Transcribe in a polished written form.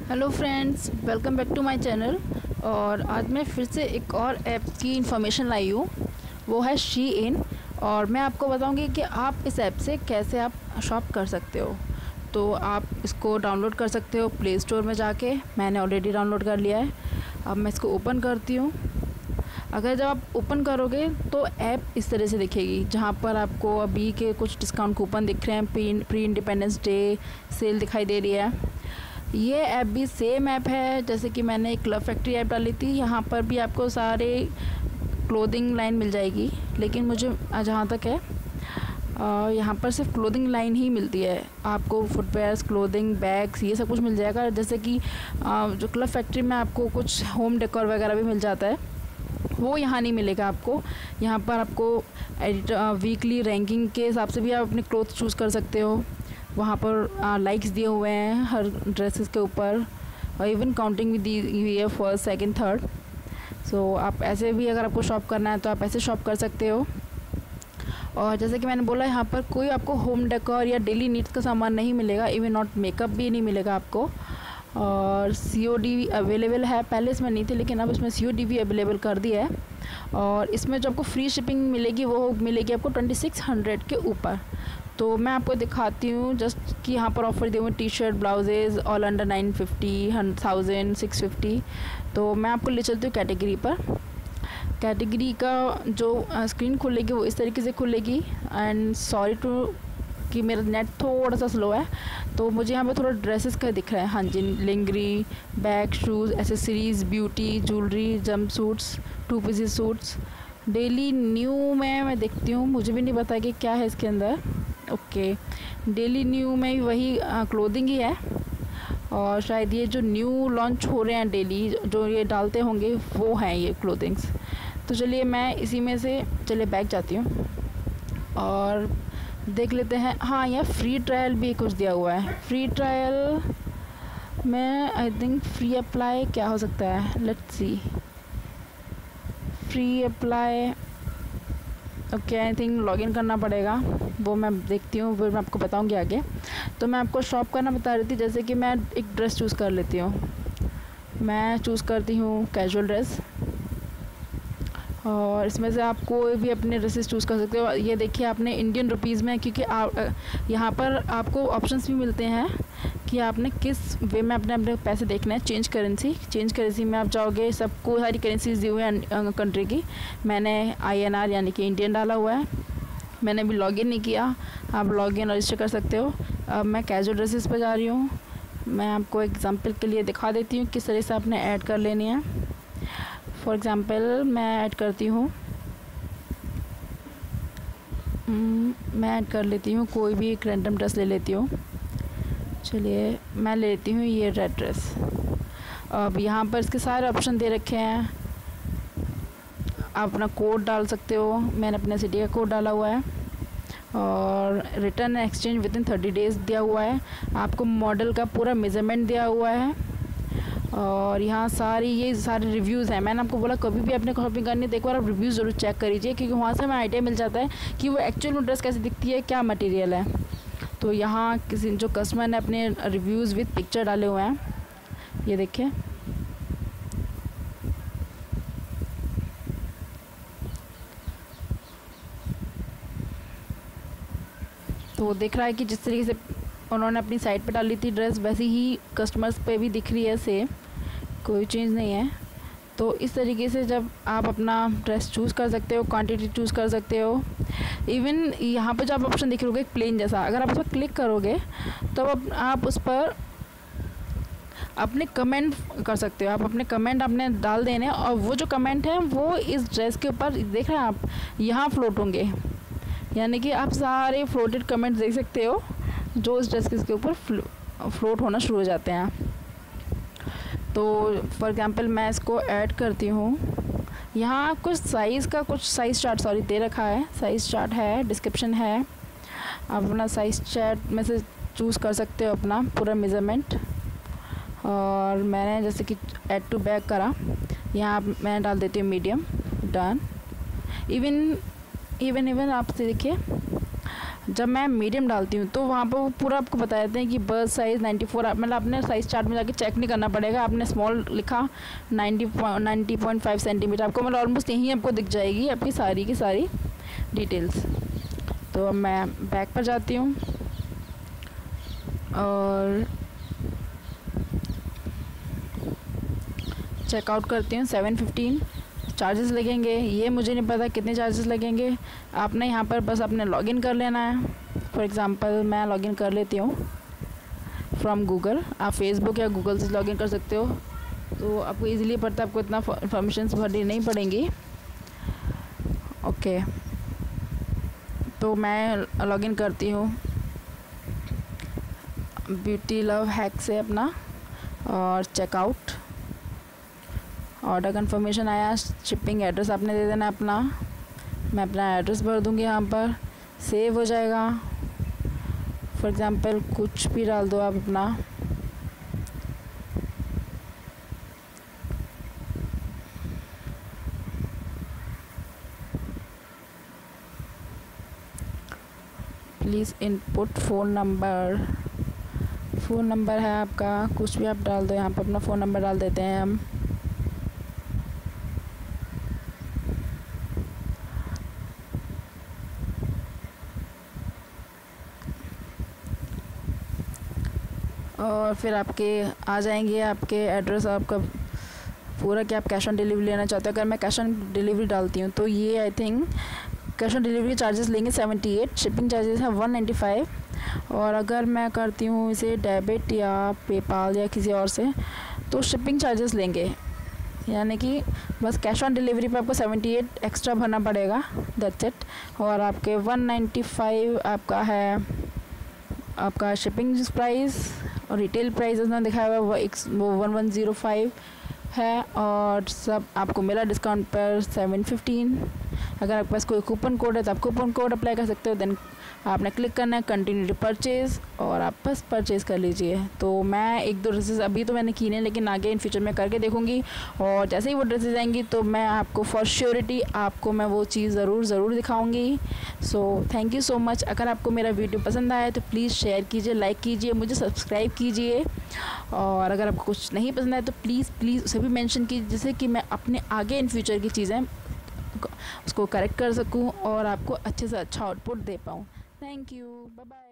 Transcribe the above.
Hello friends, welcome back to my channel. और आज मैं फिर से एक और ऐप की इन्फॉर्मेशन लाई हूँ, वो है शीइन। और मैं आपको बताऊँगी कि आप इस ऐप से कैसे आप शॉप कर सकते हो। तो आप इसको डाउनलोड कर सकते हो प्ले स्टोर में जाके। मैंने ऑलरेडी डाउनलोड कर लिया है। अब मैं इसको ओपन करती हूँ। अगर जब आप ओपन करोगे तो ऐप इस तरह से दिखेगी, जहाँ पर आपको अभी के कुछ डिस्काउंट कूपन दिख रहे हैं। प्री इंडिपेंडेंस डे सेल दिखाई दे रही है। ये ऐप भी सेम ऐप है जैसे कि मैंने एक क्लब फैक्ट्री ऐप डाली थी। यहाँ पर भी आपको सारे क्लोथिंग लाइन मिल जाएगी, लेकिन मुझे जहाँ तक है यहाँ पर सिर्फ क्लोथिंग लाइन ही मिलती है। आपको फुटवेयर्स, क्लोथिंग, बैग्स, ये सब कुछ मिल जाएगा। जैसे कि जो क्लब फैक्ट्री में आपको कुछ होम डेकोर वगैरह भी मिल जाता है, वो यहाँ नहीं मिलेगा आपको। यहाँ पर आपको वीकली रैंकिंग के हिसाब से भी आप अपने क्लोथ चूज़ कर सकते हो। वहाँ पर लाइक्स दिए हुए हैं हर ड्रेसेस के ऊपर, और इवन काउंटिंग भी दी हुई है, फर्स्ट, सेकंड, थर्ड। सो आप ऐसे भी, अगर आपको शॉप करना है तो आप ऐसे शॉप कर सकते हो। और जैसे कि मैंने बोला, यहाँ पर कोई आपको होम डेकोर या डेली नीड्स का सामान नहीं मिलेगा। इवन नॉट मेकअप भी नहीं मिलेगा आपको। और COD अवेलेबल है, पहले इसमें नहीं थी लेकिन अब इसमें COD भी अवेलेबल कर दिया है। और इसमें जो आपको फ्री शिपिंग मिलेगी वो मिलेगी आपको 2600 के ऊपर। तो मैं आपको दिखाती हूँ जस्ट कि यहाँ पर ऑफ़र दिए हुए T shirt, blouses all under 950, 1000, 650। तो मैं आपको ले चलती हूँ कैटेगरी पर। कैटेगरी का जो स्क्रीन खुलेगी वो इस तरीके से खुलेगी। एंड सॉरी टू कि मेरा नेट थोड़ा सा स्लो है, तो मुझे यहाँ पे थोड़ा ड्रेसेस का दिख रहा है। हाँ जी, lingerie, bag, shoes, accessories, beauty, jewellery, jumpsuits, 2 pieces suits. Daily new में मैं देखती हूँ, मुझे भी नहीं पता कि क्या है इसके अंदर। ओके, डेली न्यू में वही क्लोथिंग ही है। और शायद ये जो न्यू लॉन्च हो रहे हैं डेली, जो ये डालते होंगे, वो हैं ये क्लोथिंग्स। तो चलिए मैं इसी में से बैग जाती हूँ और देख लेते हैं। हाँ, यहाँ फ्री ट्रायल भी कुछ दिया हुआ है। फ्री ट्रायल में आई थिंक फ्री अप्लाई क्या हो सकता है, let's see. Free apply, okay, I think login करना पड़ेगा। वो मैं देखती हूँ, फिर मैं आपको बताऊँगी आगे। तो मैं आपको शॉप करना बता रही थी। जैसे कि मैं एक ड्रेस चूज़ कर लेती हूँ। मैं चूज़ करती हूँ कैजुअल ड्रेस, और इसमें से आप कोई भी अपने ड्रेसेस चूज़ कर सकते हो। ये देखिए, आपने इंडियन रुपीज़ में, क्योंकि यहाँ पर आपको ऑप्शंस भी मिलते हैं कि आपने किस वे में अपने पैसे देखने हैं। चेंज करेंसी में आप जाओगे, सबको सारी करेंसीज दी हुई है कंट्री की। मैंने INR यानी कि इंडियन डाला हुआ है। मैंने अभी लॉगिन नहीं किया, आप लॉगिन रजिस्टर कर सकते हो। अब मैं कैजुअल ड्रेसेस पर जा रही हूँ। मैं आपको एग्जांपल के लिए दिखा देती हूँ किस तरह से आपने ऐड कर लेनी है। फॉर एग्ज़ाम्पल मैं ऐड करती हूँ, मैं ऐड कर लेती हूँ कोई भी एक रैंडम ड्रेस ले लेती हूँ। चलिए मैं ले लेती हूँ ये रेड ड्रेस। अब यहाँ पर इसके सारे ऑप्शन दे रखे हैं। आप अपना कोड डाल सकते हो। मैंने अपने सिटी का कोड डाला हुआ है। और return and exchange with in 30 days दिया हुआ है। आपको मॉडल का पूरा मेज़रमेंट दिया हुआ है। और यहाँ ये सारे रिव्यूज़ हैं। मैंने आपको बोला, कभी भी आपने शॉपिंग करनी है तो एक बार आप रिव्यूज़ ज़रूर चेक करिए, क्योंकि वहाँ से हमें आइडिया मिल जाता है कि वो एक्चुअल में ड्रेस कैसे दिखती है, क्या मटेरियल है। तो यहाँ किसी जो कस्टमर ने अपने रिव्यूज़ विद पिक्चर डाले हुए हैं, ये देखिए। तो देख रहा है कि जिस तरीके से उन्होंने अपनी साइट पे डाली थी ड्रेस, वैसी ही कस्टमर्स पे भी दिख रही है सेम, कोई चेंज नहीं है। तो इस तरीके से जब आप अपना ड्रेस चूज़ कर सकते हो, क्वांटिटी चूज़ कर सकते हो। इवन यहाँ पे जो आप ऑप्शन देख रहे हो प्लेन जैसा, अगर आप उस पर क्लिक करोगे तो आप उस पर अपने कमेंट कर सकते हो। आप अपने कमेंट आपने डाल देने, और वो जो कमेंट है वो इस ड्रेस के ऊपर, देख रहे हैं आप, यहाँ फ्लोट होंगे। यानी कि आप सारे फ्लोटेड कमेंट्स देख सकते हो जो इस ड्रेस के ऊपर फ्लोट होना शुरू हो जाते हैं। तो फॉर एग्ज़ाम्पल मैं इसको ऐड करती हूँ। यहाँ कुछ साइज़ चार्ट दे रखा है। साइज़ चार्ट है, डिस्क्रिप्शन है। आप अपना साइज़ चार्ट में से चूज़ कर सकते हो अपना पूरा मेज़रमेंट। और मैंने जैसे कि ऐड टू बैग करा, यहाँ मैं डाल देती हूँ मीडियम, डन। इवन आपसे देखिए जब मैं मीडियम डालती हूँ तो वहाँ पर वो पूरा आपको बता देते हैं कि बर्थ साइज़ 94, मतलब आपने साइज़ चार्ट में जाके चेक नहीं करना पड़ेगा। आपने स्मॉल लिखा 90.5 सेंटीमीटर, आपको मतलब ऑलमोस्ट यहीं आपको दिख जाएगी आपकी सारी की सारी डिटेल्स। तो अब मैं बैक पर जाती हूँ और चेकआउट करती हूँ। 715 चार्जेस लगेंगे, ये मुझे नहीं पता कितने चार्जेस लगेंगे। आपने यहाँ पर बस आपने लॉगिन कर लेना है। फॉर एग्ज़ाम्पल मैं लॉगिन कर लेती हूँ फ्रॉम गूगल। आप फेसबुक या गूगल से लॉगिन कर सकते हो, तो आपको इजीली पड़ता है, आपको इतना इन्फॉर्मेशन भरनी नहीं पड़ेंगी। ओके, तो मैं लॉगिन करती हूँ ब्यूटी लव हैक से अपना, और चेकआउट। ऑर्डर कंफर्मेशन आया, शिपिंग एड्रेस आपने दे देना अपना। मैं अपना एड्रेस भर दूँगी, यहाँ पर सेव हो जाएगा। फॉर एग्ज़ाम्पल कुछ भी डाल दो आप अपना। प्लीज़ इनपुट फ़ोन नंबर है आपका, कुछ भी आप डाल दो। यहाँ पर अपना फ़ोन नंबर डाल देते हैं हम। और फिर आपके आ जाएंगे आपके एड्रेस, आपका पूरा कि आप कैश ऑन डिलीवरी लेना चाहते हो। अगर मैं कैश ऑन डिलीवरी डालती हूँ तो ये I think cash on delivery charges लेंगे 78, शिपिंग चार्जेस है 195। और अगर मैं करती हूँ इसे डेबिट या पेपाल या किसी और से तो शिपिंग चार्जेस लेंगे, यानी कि बस कैश ऑन डिलीवरी पे आपको 78 एक्स्ट्रा भरना पड़ेगा, दैट्स इट। और आपके 195 आपका है आपका शिपिंग प्राइस, और रिटेल प्राइस उसने दिखाया हुआ वो 1105 है। और सब आपको मिला डिस्काउंट पर 715। अगर आपके पास कोई कूपन कोड है तो आप कूपन कोड अप्लाई कर सकते हो। देन आपने क्लिक करना है कंटिन्यू टू परचेज़, और आप बस परचेज़ कर लीजिए। तो मैं 1-2 ड्रेसेस अभी तो मैंने की नहीं, लेकिन आगे इन फ्यूचर में करके देखूंगी। और जैसे ही वो ड्रेसेस आएंगी तो मैं आपको फॉर श्योरिटी आपको मैं वो चीज़ ज़रूर दिखाऊंगी। So thank you so much. अगर आपको मेरा वीडियो पसंद आया तो प्लीज़ शेयर कीजिए, लाइक कीजिए, मुझे सब्सक्राइब कीजिए। और अगर आपको कुछ नहीं पसंद आया तो प्लीज़ उसे भी मेंशन कीजिए, जिससे कि मैं अपने आगे इन फ्यूचर की चीज़ें उसको करेक्ट कर सकूं और आपको अच्छे से अच्छा आउटपुट दे पाऊँ। Thank you, bye bye.